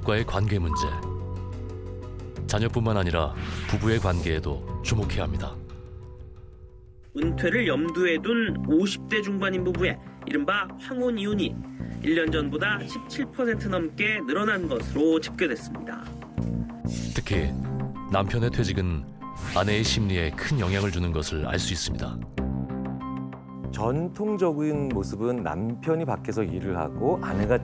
가족과의 관계 문제. 자녀뿐만 아니라 부부의 관계에도 주목해야 합니다. 은퇴를 염두에 둔 50대 중반인 부부의 이른바 황혼 이혼이 1년 전보다 17% 넘게 늘어난 것으로 집계됐습니다. 특히 남편의 퇴직은 아내의 심리에 큰 영향을 주는 것을 알 수 있습니다. 전통적인 모습은 남편이 밖에서 일을 하고 아내가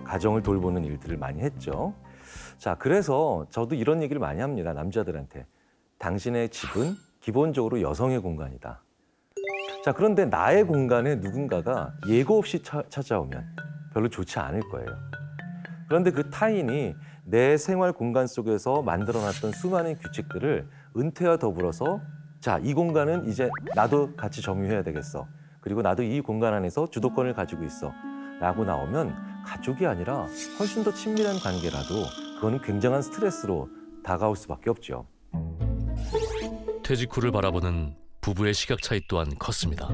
가정을 돌보는 일들을 많이 했죠. 자, 그래서 저도 이런 얘기를 많이 합니다. 남자들한테. 당신의 집은 기본적으로 여성의 공간이다. 자, 그런데 나의 공간에 누군가가 예고 없이 찾아오면 별로 좋지 않을 거예요. 그런데 그 타인이 내 생활 공간 속에서 만들어놨던 수많은 규칙들을 은퇴와 더불어서 자, 이 공간은 이제 나도 같이 점유해야 되겠어. 그리고 나도 이 공간 안에서 주도권을 가지고 있어. 라고 나오면 가족이 아니라 훨씬 더 친밀한 관계라도 그거는 굉장한 스트레스로 다가올 수밖에 없죠. 퇴직 후를 바라보는 부부의 시각 차이 또한 컸습니다.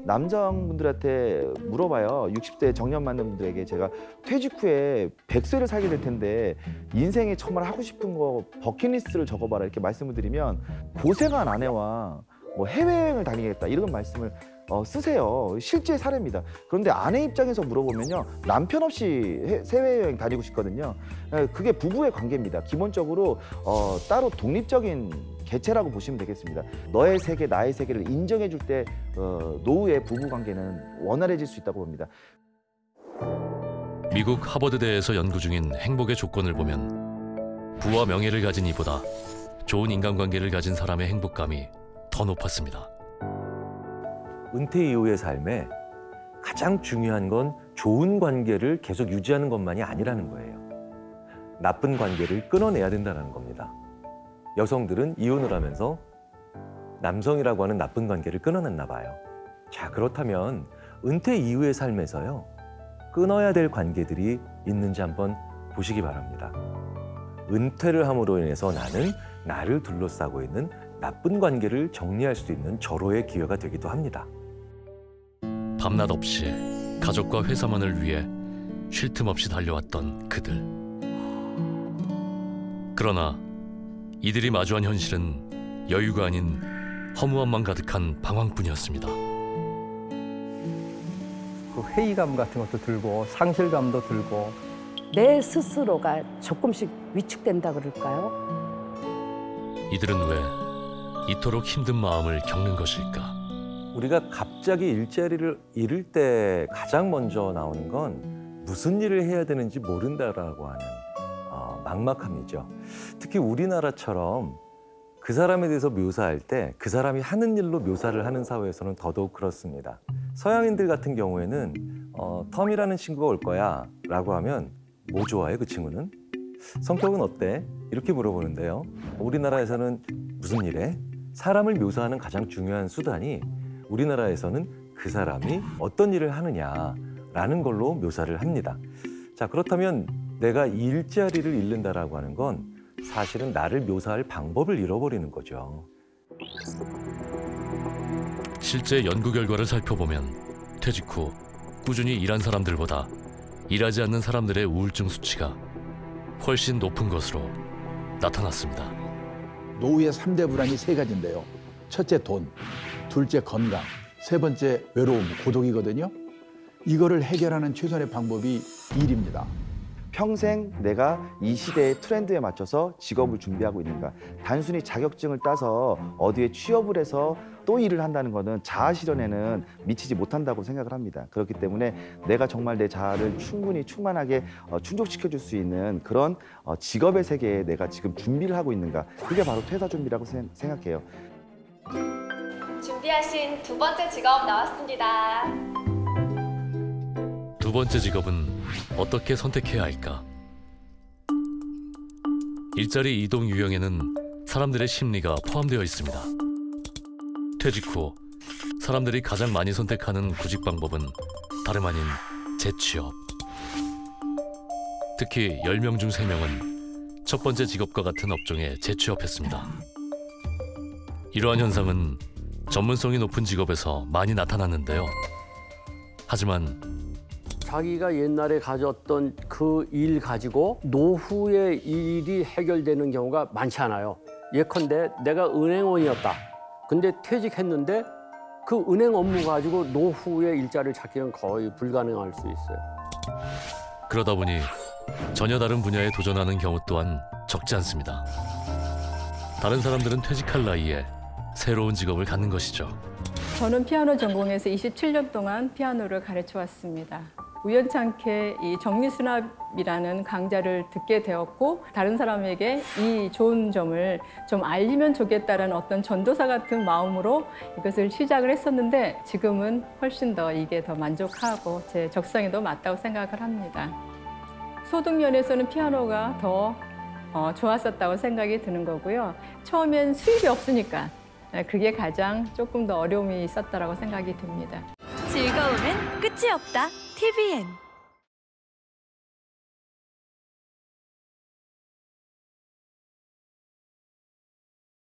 남성분들한테 물어봐요. 60대 정년 맞는 분들에게 제가 퇴직 후에 100세를 살게 될 텐데 인생에 정말 하고 싶은 거 버킷리스트를 적어봐라 이렇게 말씀을 드리면 고생한 아내와 뭐 해외여행을 다니겠다 이런 말씀을 쓰세요. 실제 사례입니다. 그런데 아내 입장에서 물어보면요. 남편 없이 해외여행 다니고 싶거든요. 그게 부부의 관계입니다. 기본적으로 따로 독립적인 개체라고 보시면 되겠습니다. 너의 세계, 나의 세계를 인정해 줄 때 노후의 부부 관계는 원활해질 수 있다고 봅니다. 미국 하버드대에서 연구 중인 행복의 조건을 보면 부와 명예를 가진 이보다 좋은 인간관계를 가진 사람의 행복감이 더 높았습니다. 은퇴 이후의 삶에 가장 중요한 건 좋은 관계를 계속 유지하는 것만이 아니라는 거예요. 나쁜 관계를 끊어내야 된다는 겁니다. 여성들은 이혼을 하면서 남성이라고 하는 나쁜 관계를 끊어냈나 봐요. 자, 그렇다면 은퇴 이후의 삶에서요. 끊어야 될 관계들이 있는지 한번 보시기 바랍니다. 은퇴를 함으로 인해서 나는 나를 둘러싸고 있는 나쁜 관계를 정리할 수 있는 절호의 기회가 되기도 합니다. 밤낮 없이 가족과 회사만을 위해 쉴 틈 없이 달려왔던 그들. 그러나 이들이 마주한 현실은 여유가 아닌 허무함만 가득한 방황뿐이었습니다. 그 회의감 같은 것도 들고 상실감도 들고 내 스스로가 조금씩 위축된다 그럴까요? 이들은 왜 이토록 힘든 마음을 겪는 것일까? 우리가 갑자기 일자리를 잃을 때 가장 먼저 나오는 건 무슨 일을 해야 되는지 모른다라고 하는 막막함이죠. 특히 우리나라처럼 그 사람에 대해서 묘사할 때 그 사람이 하는 일로 묘사를 하는 사회에서는 더더욱 그렇습니다. 서양인들 같은 경우에는 텀이라는 친구가 올 거야 라고 하면 뭐 좋아해 그 친구는? 성격은 어때? 이렇게 물어보는데요. 우리나라에서는 무슨 일해? 사람을 묘사하는 가장 중요한 수단이 우리나라에서는 그 사람이 어떤 일을 하느냐라는 걸로 묘사를 합니다. 자, 그렇다면 내가 일자리를 잃는다라고 하는 건 사실은 나를 묘사할 방법을 잃어버리는 거죠. 실제 연구 결과를 살펴보면 퇴직 후 꾸준히 일한 사람들보다 일하지 않는 사람들의 우울증 수치가 훨씬 높은 것으로 나타났습니다. 노후의 3대 불안이 3가지인데요. 첫째 돈, 둘째 건강, 세 번째 외로움, 고독이거든요. 이거를 해결하는 최선의 방법이 일입니다. 평생 내가 이 시대의 트렌드에 맞춰서 직업을 준비하고 있는가. 단순히 자격증을 따서 어디에 취업을 해서 또 일을 한다는 거는 자아 실현에는 미치지 못한다고 생각을 합니다. 그렇기 때문에 내가 정말 내 자아를 충분히 충만하게 충족시켜줄 수 있는 그런 직업의 세계에 내가 지금 준비를 하고 있는가. 그게 바로 퇴사 준비라고 생각해요. 준비하신 두 번째 직업 나왔습니다. 두 번째 직업은 어떻게 선택해야 할까? 일자리 이동 유형에는 사람들의 심리가 포함되어 있습니다. 퇴직 후 사람들이 가장 많이 선택하는 구직 방법은 다름 아닌 재취업. 특히 10명 중 3명은 첫 번째 직업과 같은 업종에 재취업했습니다. 이러한 현상은 전문성이 높은 직업에서 많이 나타났는데요. 하지만 자기가 옛날에 가졌던 그 일 가지고 노후의 일이 해결되는 경우가 많지 않아요. 예컨대 내가 은행원이었다. 근데 퇴직했는데 그 은행 업무 가지고 노후의 일자리를 찾기는 거의 불가능할 수 있어요. 그러다 보니 전혀 다른 분야에 도전하는 경우 또한 적지 않습니다. 다른 사람들은 퇴직할 나이에 새로운 직업을 갖는 것이죠. 저는 피아노 전공해서 27년 동안 피아노를 가르쳐 왔습니다. 우연찮게 이 정리수납이라는 강좌를 듣게 되었고 다른 사람에게 이 좋은 점을 좀 알리면 좋겠다는 어떤 전도사 같은 마음으로 이것을 시작을 했었는데 지금은 훨씬 더 이게 더 만족하고 제 적성에도 맞다고 생각을 합니다. 소득 면에서는 피아노가 더 좋았었다고 생각이 드는 거고요. 처음엔 수입이 없으니까 그게 가장 조금 더 어려움이 있었다라고 생각이 듭니다. 즐거움은 끝이 없다. TVN